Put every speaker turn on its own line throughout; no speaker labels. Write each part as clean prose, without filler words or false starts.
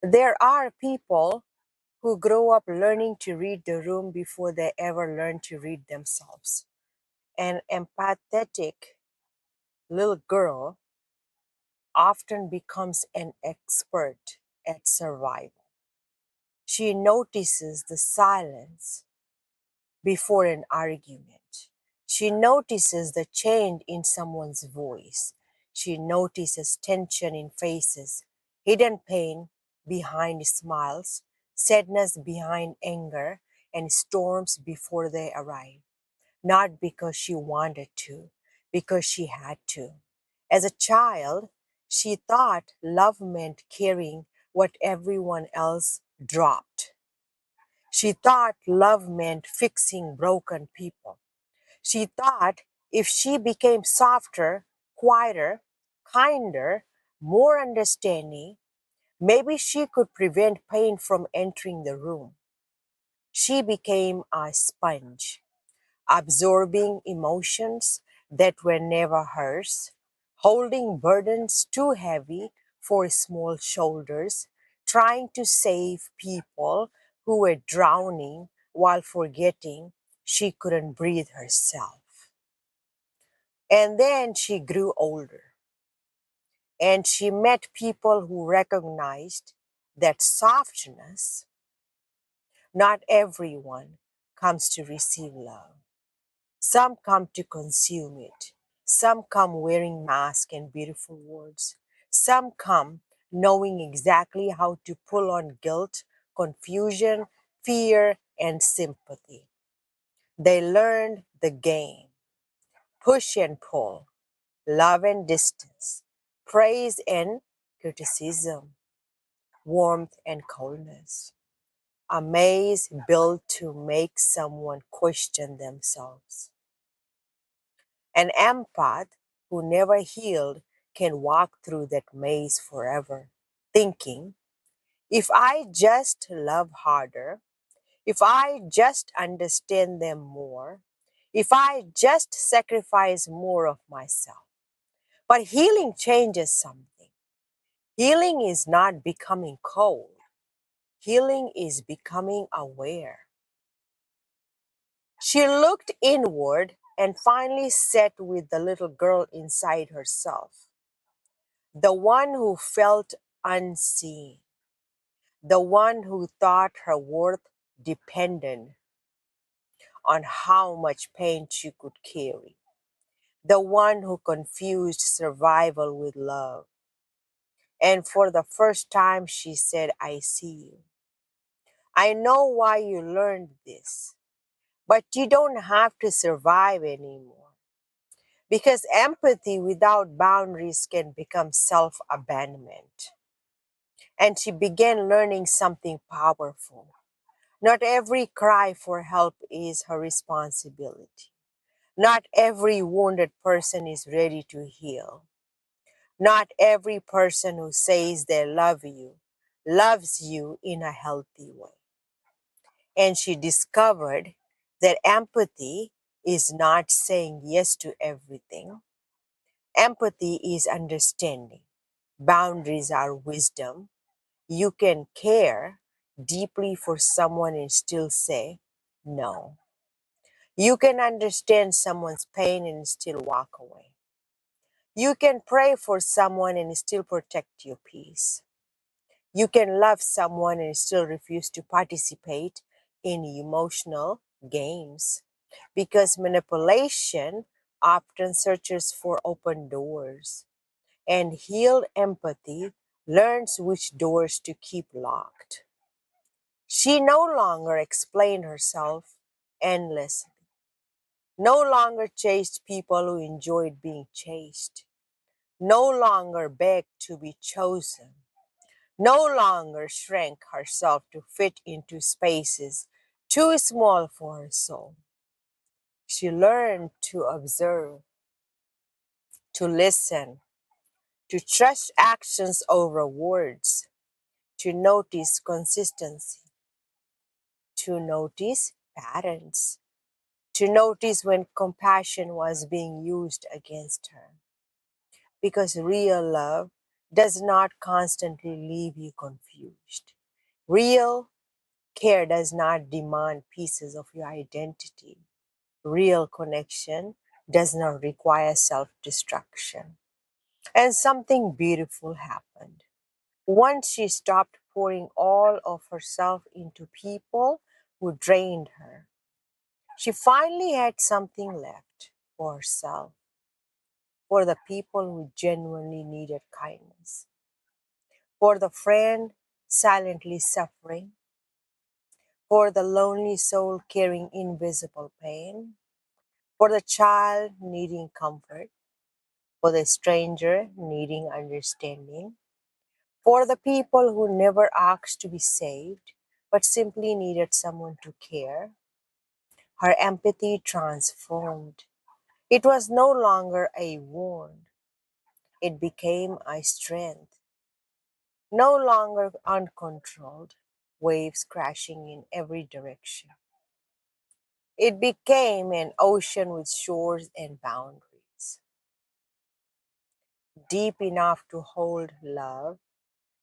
There are people who grow up learning to read the room before they ever learn to read themselves. An empathetic little girl often becomes an expert at survival. She notices the silence before an argument. She notices the change in someone's voice. She notices tension in faces, hidden pain behind smiles, sadness behind anger, and storms before they arrive. Not because she wanted to, because she had to. As a child, she thought love meant carrying what everyone else dropped. She thought love meant fixing broken people. She thought if she became softer, quieter, kinder, more understanding, maybe she could prevent pain from entering the room. She became a sponge, absorbing emotions that were never hers, holding burdens too heavy for small shoulders, trying to save people who were drowning while forgetting she couldn't breathe herself. And then she grew older and she met people who recognized that softness, not everyone comes to receive love. Some come to consume it. Some come wearing masks and beautiful words. Some come knowing exactly how to pull on guilt, confusion, fear, and sympathy. They learned the game: push and pull, love and distance, praise and criticism, warmth and coldness. A maze built to make someone question themselves. An empath who never healed can walk through that maze forever, thinking, if I just love harder, if I just understand them more, if I just sacrifice more of myself. But healing changes something. Healing is not becoming cold. Healing is becoming aware. She looked inward and finally sat with the little girl inside herself, the one who felt unseen, the one who thought her worth depended on how much pain she could carry, the one who confused survival with love. And for the first time, she said, I see you. I know why you learned this, but you don't have to survive anymore. Because empathy without boundaries can become self abandonment. And she began learning something powerful. Not every cry for help is her responsibility. Not every wounded person is ready to heal. Not every person who says they love you loves you in a healthy way. And she discovered that empathy is not saying yes to everything. Empathy is understanding. Boundaries are wisdom. You can care deeply for someone and still say no. You can understand someone's pain and still walk away. You can pray for someone and still protect your peace. You can love someone and still refuse to participate in emotional games because manipulation often searches for open doors, and healed empathy learns which doors to keep locked. She no longer explained herself endlessly, no longer chased people who enjoyed being chased, no longer begged to be chosen, no longer shrank herself to fit into spaces too small for her soul. She learned to observe, to listen, to trust actions over words, to notice consistency, to notice patterns, to notice when compassion was being used against her. Because real love does not constantly leave you confused. Real care does not demand pieces of your identity. Real connection does not require self destruction. And something beautiful happened. Once she stopped pouring all of herself into people who drained her, she finally had something left for herself, for the people who genuinely needed kindness, for the friend silently suffering, for the lonely soul carrying invisible pain, for the child needing comfort, for the stranger needing understanding, for the people who never asked to be saved but simply needed someone to care. Her empathy transformed. It was no longer a wound, it became a strength, no longer uncontrolled, waves crashing in every direction. It became an ocean with shores and boundaries, deep enough to hold love,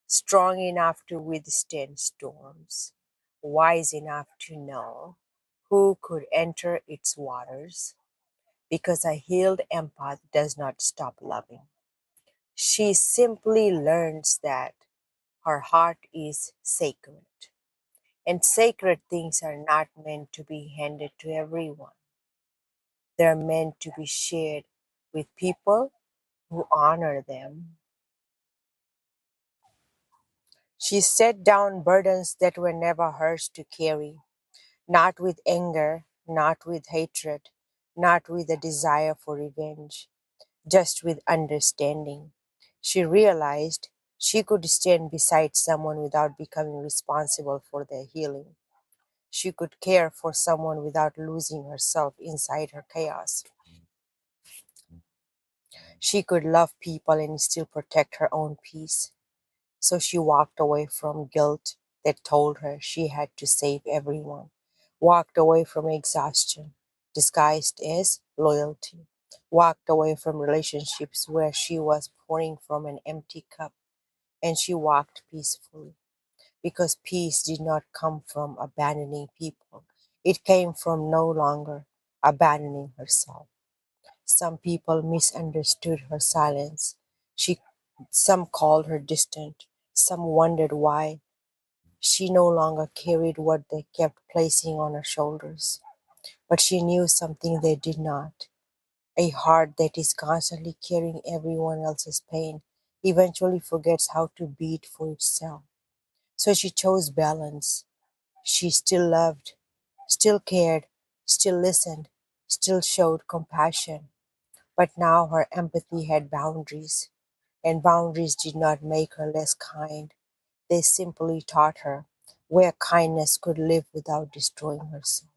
strong enough to withstand storms, wise enough to know who could enter its waters, because a healed empath does not stop loving. She simply learns that her heart is sacred, and sacred things are not meant to be handed to everyone. They're meant to be shared with people who honor them. She set down burdens that were never hers to carry, not with anger, not with hatred, not with a desire for revenge, just with understanding. She realized she could stand beside someone without becoming responsible for their healing. She could care for someone without losing herself inside her chaos. She could love people and still protect her own peace. So she walked away from guilt that told her she had to save everyone, walked away from exhaustion disguised as loyalty, walked away from relationships where she was pouring from an empty cup, and she walked peacefully because peace did not come from abandoning people. It came from no longer abandoning herself. Some people misunderstood her silence. She, some called her distant. Some wondered why she no longer carried what they kept placing on her shoulders. But she knew something they did not. A heart that is constantly carrying everyone else's pain eventually forgets how to beat for itself. So she chose balance. She still loved, still cared, still listened, still showed compassion. But now her empathy had boundaries, and boundaries did not make her less kind. They simply taught her where kindness could live without destroying herself.